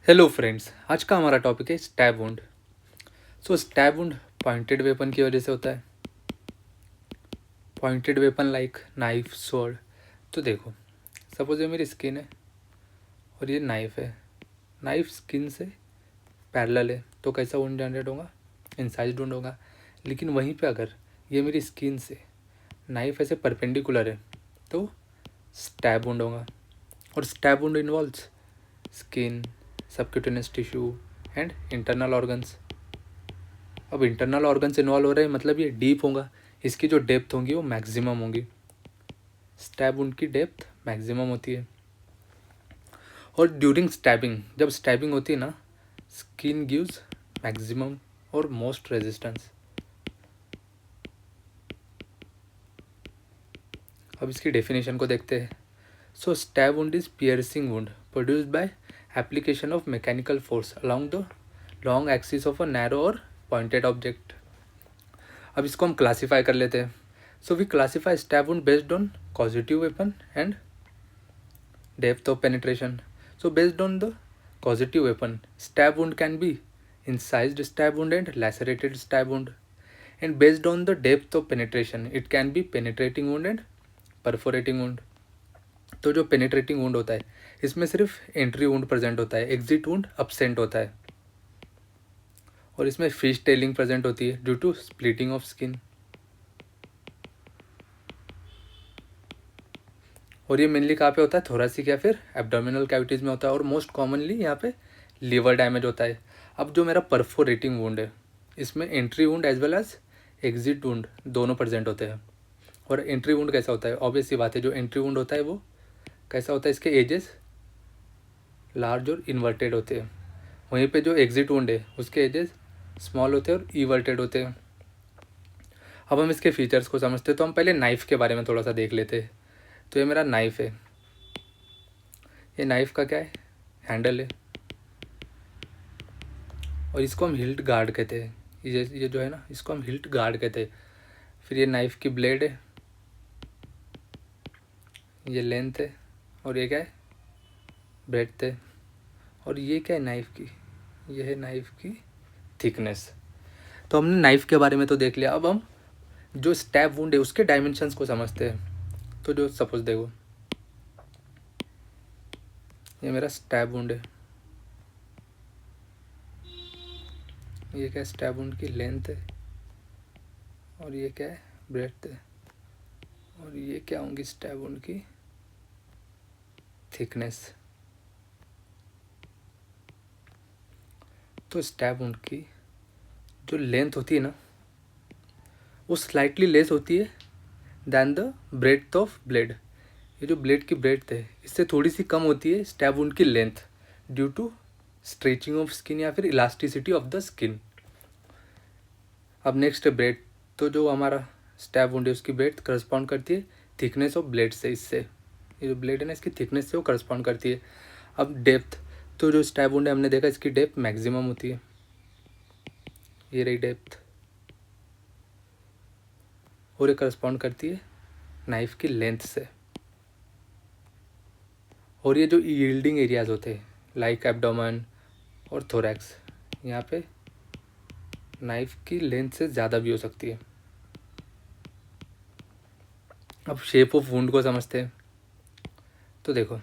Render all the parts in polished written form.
Hello friends, आज का हमारा टॉपिक है stab wound. Stab wound pointed weapon की वजह से होता है। Pointed weapon like knife, sword. तो देखो, सपोज ये मेरी स्किन है और ये नाइफ है। नाइफ स्किन से पैरेलल है तो कैसा वुंड जनरेट होगा? इंसाइज वुंड होगा। लेकिन वहीं पे अगर ये मेरी स्किन से नाइफ ऐसे परपेंडिकुलर है तो स्टैब वुंड होगा। और stab wound involves skin, subcutaneous tissue and internal organs. अब इंटरनल ऑर्गन्स इन्वॉल्व हो रहे हैं मतलब ये डीप होगा। इसकी जो डेप्थ होंगी वो मैक्सिमम होंगी। स्टैब वुंड की डेप्थ मैक्सिमम होती है। और ड्यूरिंग स्टैबिंग, जब स्टैबिंग होती है ना, स्किन गिव्स मैक्सिमम और मोस्ट रेजिस्टेंस। अब इसकी डेफिनेशन को देखते हैं। Stab wound is piercing wound produced by application of mechanical force along the long axis of a narrow और पॉइंटेड ऑब्जेक्ट। अब इसको हम क्लासीफाई कर लेते हैं। We classify stab wound based on causative weapon and depth of penetration. Based on the causative weapon, stab wound can be incised stab wound and lacerated stab wound. And based on the depth of penetration, it can be penetrating wound and perforating wound. तो जो penetrating wound होता है इसमें सिर्फ entry wound present होता है, exit wound absent होता है। और इसमें फिश टेलिंग प्रेजेंट होती है due to splitting of skin. और ये मेनली कहाँ पे होता है? थोरासिक या फिर एब्डोमिनल कैविटीज़ में होता है। और मोस्ट कॉमनली यहाँ पे लीवर डैमेज होता है। अब जो मेरा परफोरेटिंग वुंड है इसमें entry wound as well as exit wound दोनों प्रेजेंट होते हैं। और एंट्री वुंड कैसा होता है? ऑब्वियस सी बात है, जो एंट्री वुंड होता है वो कैसा होता है? इसके एजेस लार्ज और इन्वर्टेड होते हैं। वहीं पे जो एग्जिट वुंड है उसके एजेस स्मॉल होते हैं और इवर्टेड होते हैं। अब हम इसके फीचर्स को समझते हैं तो हम पहले नाइफ़ के बारे में थोड़ा सा देख लेते हैं। तो ये मेरा नाइफ़ है। ये नाइफ़ का क्या है? हैंडल है। और इसको हम हिल्ट गार्ड कहते हैं। ये जो है ना, इसको हम हिल्ट गार्ड कहते हैं। फिर ये नाइफ़ की ब्लेड है, ये लेंथ है, और ये क्या है? ब्रेड्थ है। और ये क्या है नाइफ़ की? ये है नाइफ़ की थिकनेस। तो हमने नाइफ़ के बारे में तो देख लिया। अब हम जो स्टैब वुंड है उसके डायमेंशंस को समझते हैं। तो जो सपोज देखो, ये मेरा स्टैब वुंड है। ये क्या है? स्टैब वुंड की लेंथ है। और ये क्या है? ब्रेड्थ है। और ये क्या होंगी? स्टैब वुंड की थिकनेस। तो स्टैब वुंड की जो लेंथ होती है ना वो स्लाइटली लेस होती है than the breadth of blade. ये जो ब्लेड की ब्रेड्थ है इससे थोड़ी सी कम होती है स्टैब वुंड की length due to stretching of skin या फिर इलास्टिसिटी ऑफ द स्किन। अब नेक्स्ट है ब्रेड। तो जो हमारा स्टैब वुंड है उसकी ब्रेड करस्पॉन्ड करती है थिकनेस ऑफ ब्लेड से। इससे ये जो ब्लेड है ना इसकी थिकनेस से वो करस्पॉन्ड करती है। अब डेप्थ, तो जो स्टैब वुंड है हमने देखा इसकी डेप्थ मैक्सिमम होती है। ये रही डेप्थ। और ये करस्पॉन्ड करती है नाइफ की लेंथ से। और ये जो यील्डिंग एरियाज होते हैं लाइक एब्डोमेन और थोरैक्स, यहाँ पे नाइफ की लेंथ से ज़्यादा भी हो सकती है। अब शेप ऑफ वुंड को समझते हैं। तो देखो,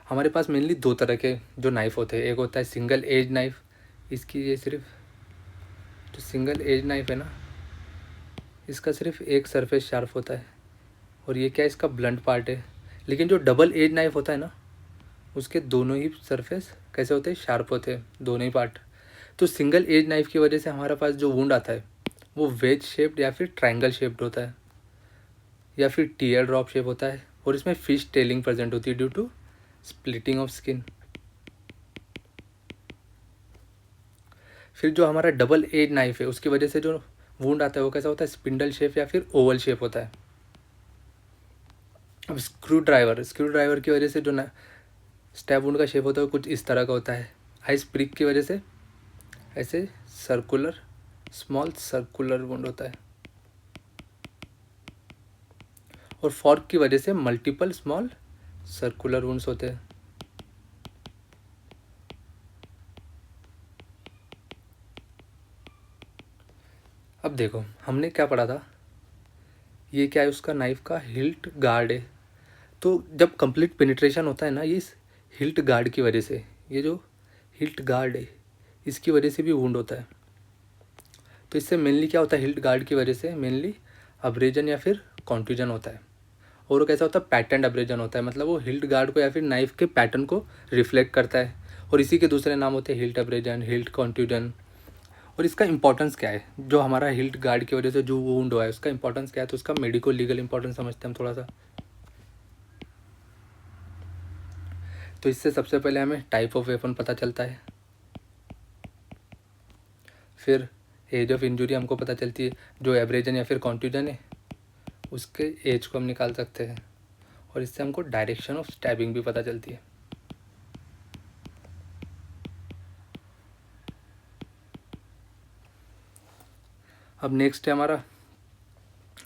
हमारे पास मेनली दो तरह के जो नाइफ होते हैं। एक होता है सिंगल एज नाइफ। इसकी ये सिर्फ जो सिंगल एज नाइफ है ना इसका सिर्फ एक सरफेस शार्प होता है। और ये क्या है? इसका ब्लंट पार्ट है। लेकिन जो डबल एज नाइफ होता है ना उसके दोनों ही सरफेस कैसे होते हैं? शार्प होते हैं, दोनों ही पार्ट। तो सिंगल एज नाइफ की वजह से हमारे पास जो वुंड आता है वो वेज शेप्ड या फिर ट्रायंगल शेप्ड होता है या फिर टीयर ड्रॉप शेप होता है। और इसमें फिश टेलिंग प्रेजेंट होती है due to splitting of skin. फिर जो हमारा डबल एज नाइफ है उसकी वजह से जो वुंड आता है वो कैसा होता है? स्पिंडल शेप या फिर ओवल शेप होता है। अब स्क्रू ड्राइवर की वजह से जो ना स्टैब वुंड का शेप होता है वो कुछ इस तरह का होता है। आइस प्रिक की वजह से ऐसे सर्कुलर, स्मॉल सर्कुलर वुंड होता है। और फॉर्क की वजह से मल्टीपल स्मॉल सर्कुलर वुंड्स होते हैं। अब देखो हमने क्या पढ़ा था, ये क्या है, उसका नाइफ का हिल्ट गार्ड है। तो जब कंप्लीट पेनिट्रेशन होता है ना, ये इस हिल्ट गार्ड की वजह से, ये जो हिल्ट गार्ड है इसकी वजह से भी वुंड होता है। तो इससे मेनली क्या होता है, हिल्ट गार्ड की वजह से मेनली अब्रेजन या फिर कॉन्ट्यूजन होता है। और वो कैसा होता है, पैटर्न अब्रेजन होता है, मतलब वो हिल्ट गार्ड को या फिर नाइफ के पैटर्न को रिफ्लेक्ट करता है। और इसी के दूसरे नाम होते हैं हिल्ट अब्रेजन, हिल्ट कॉन्ट्यूजन। और इसका इंपॉर्टेंस क्या है, जो हमारा हिल्ट गार्ड की वजह से जो वुंड हुआ है उसका इंपॉर्टेंस क्या है, तो उसका मेडिको लीगल इंपॉर्टेंस समझते हैं हम थोड़ा सा। तो इससे सबसे पहले हमें टाइप ऑफ वेपन पता चलता है, फिर एज ऑफ इंजरी हमको पता चलती है, जो एब्रेजन या फिर कॉन्ट्यूजन है उसके एज को हम निकाल सकते हैं, और इससे हमको डायरेक्शन ऑफ स्टैबिंग भी पता चलती है। अब नेक्स्ट है हमारा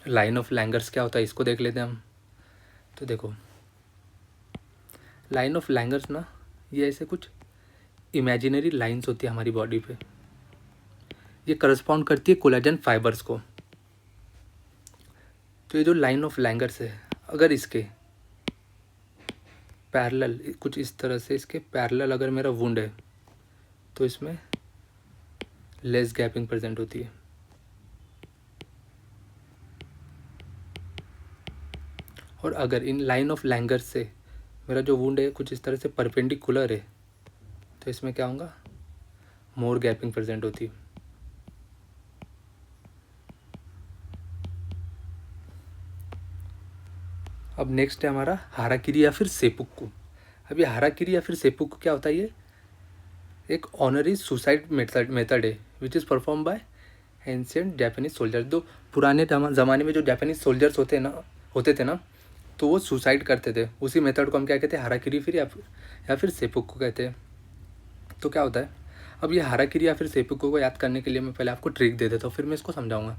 लाइन ऑफ लैंगर्स, क्या होता है इसको देख लेते हैं हम। तो देखो लाइन ऑफ लैंगर्स ना, ये ऐसे कुछ इमेजिनरी लाइंस होती है हमारी बॉडी पे, ये करस्पॉन्ड करती है कोलेजन फाइबर्स को। तो ये जो लाइन ऑफ लैंगर्स है, अगर इसके पैरेलल कुछ इस तरह से इसके पैरेलल अगर मेरा वुंड है तो इसमें लेस गैपिंग प्रेजेंट होती है। और अगर इन लाइन ऑफ लैंगर्स से मेरा जो वुंड है कुछ इस तरह से परपेंडिकुलर है तो इसमें क्या होगा, मोर गैपिंग प्रेजेंट होती है। अब नेक्स्ट है हमारा हाराकिरी या फिर सेपुक्कू। अब ये हाराकिरी या फिर सेपुक्कू क्या होता है, ये एक ऑनरी सुसाइड मेथड है which is perform by ancient Japanese soldiers. जो पुराने ज़माने में जो जापानीज सोल्जर्स होते थे ना, तो वो सुसाइड करते थे। उसी मेथड को हम क्या कहते हैं, हाराकिरी फिर या फिर सेपुक्कू कहते हैं। तो क्या होता है, अब ये हाराकिरी या फिर सेपुक्कू को याद करने के लिए मैं पहले आपको ट्रिक दे देता हूँ, फिर मैं इसको समझाऊंगा।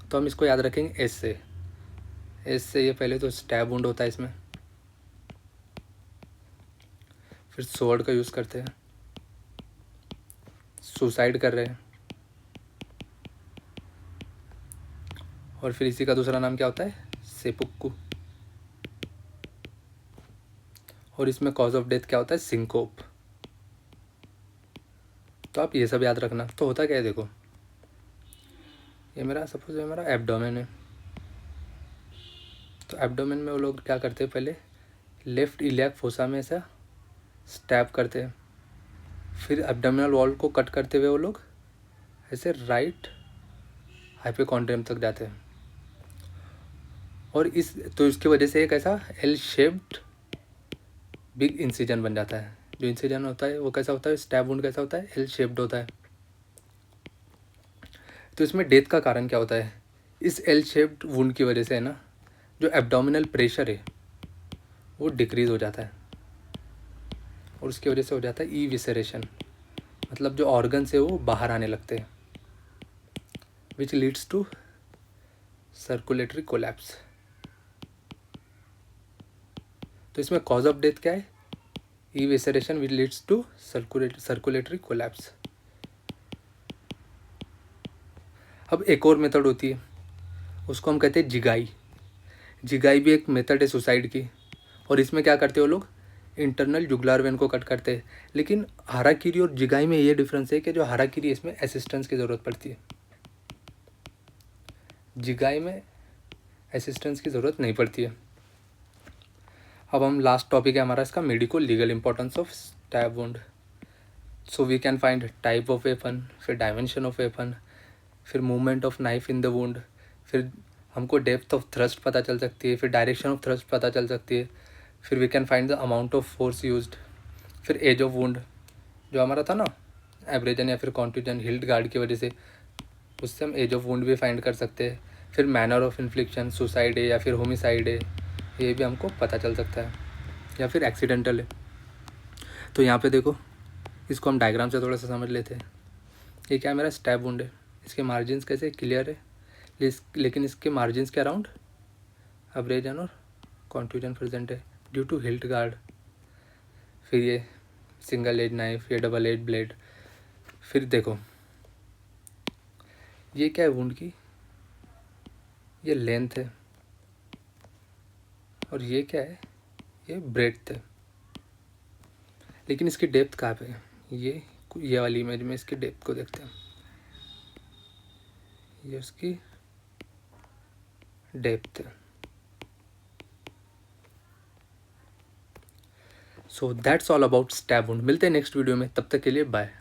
तो हम इसको याद रखेंगे एस से ये पहले तो स्टैब वुंड होता है इसमें, फिर स्वॉर्ड का यूज़ करते हैं, सुसाइड कर रहे हैं, और फिर इसी का दूसरा नाम क्या होता है, सेपुक्कू। और इसमें कॉज ऑफ डेथ क्या होता है, सिंकोप। तो आप ये सब याद रखना। तो होता क्या है, देखो ये मेरा सपोज ये मेरा एब्डोमेन है। तो एब्डोमेन में वो लोग क्या करते हैं, पहले लेफ्ट इलियाक फोसा में ऐसा स्टैब करते हैं, फिर एब्डोमिनल वॉल को कट करते हुए वो लोग ऐसे राइट हाइपोकॉन्ड्रियम तक जाते हैं। और तो इसकी वजह से एक ऐसा एल शेप्ड बिग इंसिजन बन जाता है। जो इंसिजन होता है वो कैसा होता है, स्टैब वुंड कैसा होता है, एल शेप्ड होता है। तो इसमें डेथ का कारण क्या होता है, इस एल शेप्ड वुंड की वजह से है ना, जो एब्डोमिनल प्रेशर है वो डिक्रीज हो जाता है, और उसकी वजह से हो जाता है ई विसरेशन, मतलब जो ऑर्गन से वो बाहर आने लगते हैं, which leads to circulatory collapse. तो इसमें कॉज ऑफ डेथ क्या है, evisceration which leads to circulatory collapse. अब एक और मेथड होती है, उसको हम कहते हैं जिगाई। जिगाई भी एक मेथड है सुसाइड की, और इसमें क्या करते हो लोग, इंटरनल जुगुलार वेन को कट करते हैं। लेकिन हाराकिरी और जिगाई में ये डिफरेंस है कि जो हाराकिरी इसमें असिस्टेंस की ज़रूरत पड़ती है, जिगाई में असिस्टेंस की ज़रूरत नहीं पड़ती है। अब हम लास्ट टॉपिक है हमारा इसका, medico legal importance of stab wound. So we can find type of weapon, फिर डायमेंशन ऑफ वेपन, फिर movement of knife in the wound, फिर हमको डेप्थ ऑफ थ्रस्ट पता चल सकती है, फिर डायरेक्शन ऑफ थ्रस्ट पता चल सकती है, फिर we can find the amount of force used, फिर एज ऑफ वुंड जो हमारा था ना, एब्रेजन या फिर कॉन्ट्यूजन हिल्ट गार्ड की वजह से, उससे हम एज ऑफ वुंड भी फाइंड कर सकते हैं। फिर मैनर ऑफ इन्फ्लिक्शन, सुसाइड है या फिर होमिसाइड है, ये भी हमको पता चल सकता है, या फिर एक्सीडेंटल है। तो यहाँ पे देखो, इसको हम डायग्राम से थोड़ा सा समझ लेते हैं। ये क्या है, मेरा स्टैब वुंड है, इसके मार्जिन्स कैसे क्लियर है, लेकिन इसके मार्जिन्स के अराउंड अब्रेजन और कॉन्ट्यूजन प्रेजेंट है ड्यू टू हिल्ट गार्ड। फिर ये सिंगल एज नाइफ, ये डबल एज ब्लेड। फिर देखो ये क्या है वुंड की, ये लेंथ है, और ये क्या है, ये ब्रेड्थ है। लेकिन इसकी डेप्थ कहाँ पे है, ये वाली इमेज में इसकी डेप्थ को देखते हैं। ये उसकी डेप्थ है। So that's all about stab wound. मिलते हैं नेक्स्ट वीडियो में, तब तक के लिए बाय।